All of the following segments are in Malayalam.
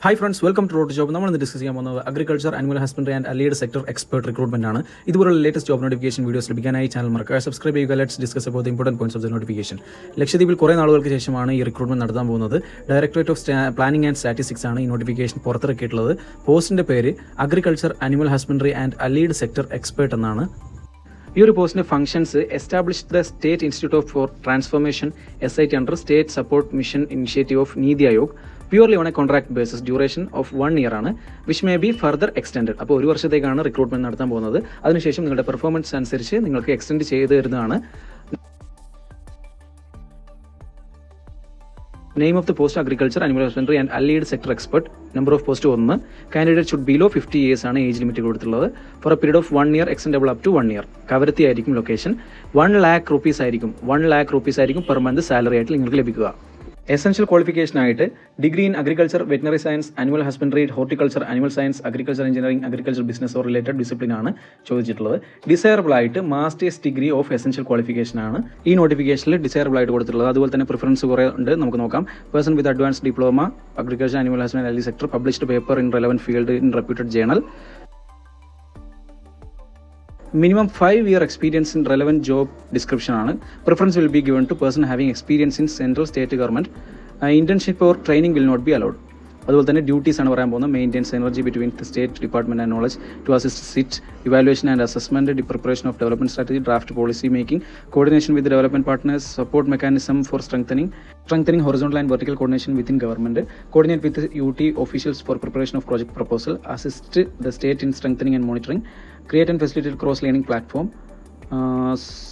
Hi friends, welcome to road job. നമ്മൾ ഇന്ന് ഡിസ്കസ് ചെയ്യാൻ പോകുന്നത് agriculture, animal husbandry and allied sector expert recruitment ആണ്. ഇതുപോലുള്ള ലേറ്റസ്റ്റ് ജോബ് നോട്ടിഫിക്കേഷൻ വീഡിയോസ് ലഭിക്കാനായി ചാനൽ മറക്കുക, സബ്സ്ക്രൈബ് ചെയ്യുക. Let's discuss about the important points of the notification. ലക്ഷദ്വീപിൽ കുറേ നാളുകൾക്ക് ശേഷമാണ് ഈ റിക്രൂട്ട്മെന്റ് നടത്താൻ പോകുന്നത്. Directorate of planning and statistics ആണ് ഈ നോട്ടിഫിക്കേഷൻ പുറത്തിറക്കിയിട്ടുള്ളത്. പോസ്റ്റിന്റെ പേര് agriculture, animal husbandry and allied sector expert എന്നാണ്. ഈ ഒരു പോസ്റ്റിന്റെ functions: establish the state institute for transformation SIT under state support mission initiative of NITI Aayog, purely on a contract basis, duration of 1 year ആണ്, which may be further extend. അപ്പോൾ 1 വർഷത്തേക്കാണ് റിക്രൂട്ട്മെന്റ് നടത്താൻ പോകുന്നത്. അതിനുശേഷം നിങ്ങളുടെ പെർഫോമൻസ് അനുസരിച്ച് നിങ്ങൾക്ക് എക്സ്റ്റെൻഡ് ചെയ്ത് തരുന്നതാണ്. Name of the post: Agriculture, Animal Husbandry and Allied Sector Expert. Number of post 1. Candidate should be below 50 years ആണ് ഏജ് ലിമിറ്റ് കൊടുത്തിട്ടുള്ളത്. For a period of 1 year, extendable up to 1 year. Kavaratti ആയിരിക്കും ലൊക്കേഷൻ. 1 lakh rupees ആയിരിക്കും പെർ മന്ത് സാലറി ആയിട്ട് നിങ്ങൾക്ക് ലഭിക്കുക. എസെൻഷ്യൽ ക്വാളിഫിക്കേഷൻ ആയിട്ട് degree in agriculture, veterinary science, animal husbandry, horticulture, animal science, agriculture engineering, agriculture business or related discipline ആണ് ചോദിച്ചിട്ടുള്ളത്. ഡിസൈറബിൾ ആയിട്ട് master's degree of essential qualification ആണ് ഈ നോട്ടിഫിക്കേഷനിൽ ഡിസൈറബിൾ ആയിട്ട് കൊടുത്തിട്ടുള്ളത്. അതുപോലെ തന്നെ പ്രിഫറൻസ് കുറേ ഉണ്ട്, നമുക്ക് നോക്കാം. Person with advance diploma agriculture, animal husbandry, allied sector, published paper in relevant field in reputed journal. Minimum 5 year experience in relevant job description ആണ്. Preference will be given to person having experience in central state government. Internship or training will not be allowed. അതുപോലെ തന്നെ ഡ്യൂട്ടീസ് ആണ് പറയാൻ പോകുന്നത്. Maintain synergy between the state department and knowledge to assist sit evaluation and assessment, preparation of development strategy, draft policy making, coordination with development partners, support mechanism for strengthening horizontal and vertical coordination within government, coordinate with UT officials for preparation of project proposal, assist the state in strengthening and monitoring, create and facilitate cross-learning platform,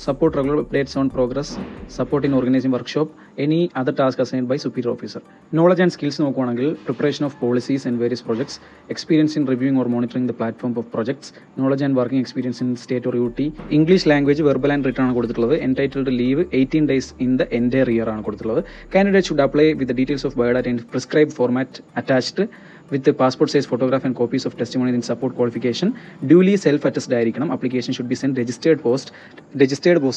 support regular updates on progress, support in organizing workshop, any other task assigned by superior officer. Knowledge and skills നോക്കുകയാണെങ്കിൽ preparation of policies and various projects, experience in reviewing or monitoring the platform of projects, knowledge and working experience in state or UT, English language verbal and written ആണ് കൊടുത്തിട്ടുള്ളത്. Entitled leave 18 days in the entire year ആണ് കൊടുത്തിട്ടുള്ളത്. Candidate should apply with the details of biodata in prescribed format attached with the passport size photograph and copies of testimony in support qualification. Duly self-attested ആയിരിക്കണം. Application should be sent registered post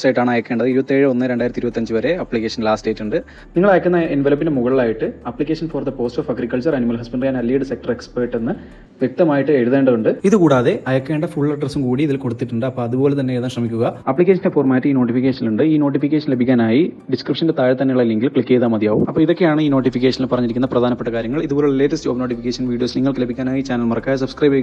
ആയിട്ടാണ് അയക്കേണ്ടത്. 27/1/2025 വരെ അപ്ലിക്കേഷൻ ലാസ്റ്റ് ഡേറ്റ് ഉണ്ട്. നിങ്ങൾ അയക്കുന്ന എൻവലപ്പിന്റെ മുകളിലായിട്ട് application for the post of agriculture, animal husbandry and allied sector expert എന്ന് വ്യക്തമായിട്ട് എഴുതേണ്ടതുണ്ട്. ഇതുകൂടാതെ അയക്കേണ്ട ഫുൾ അഡ്രസ്സും കൂടി ഇതിൽ കൊടുത്തിട്ടുണ്ട്. അപ്പോൾ അതുപോലെ തന്നെ എഴുതാൻ ശ്രമിക്കുക. അപ്ലിക്കേഷന്റെ ഫോർമാറ്റ് ഈ നോട്ടിഫിക്കേഷനിലുണ്ട്. ഈ നോട്ടിഫിക്കേഷൻ ലഭിക്കാനായി ഡിസ്ക്രിപ്ഷന്റെ താഴെ തന്നെയുള്ള ലിങ്കിൽ ക്ലിക്ക് ചെയ്താൽ മതിയാവും. അപ്പോൾ ഇതൊക്കെയാണ് ഈ നോട്ടിഫിക്കേഷനിൽ പറഞ്ഞിരിക്കുന്ന പ്രധാനപ്പെട്ട കാര്യങ്ങൾ. ഇതുപോലുള്ള ലേറ്റസ്റ്റ് ജോബ് നോട്ടിഫിക്കേഷൻ വീഡിയോസ് നിങ്ങൾക്ക് ലഭിക്കാനായി ചാനൽ മറക്കാതെ സബ്സ്ക്രൈബ് ചെയ്യുക.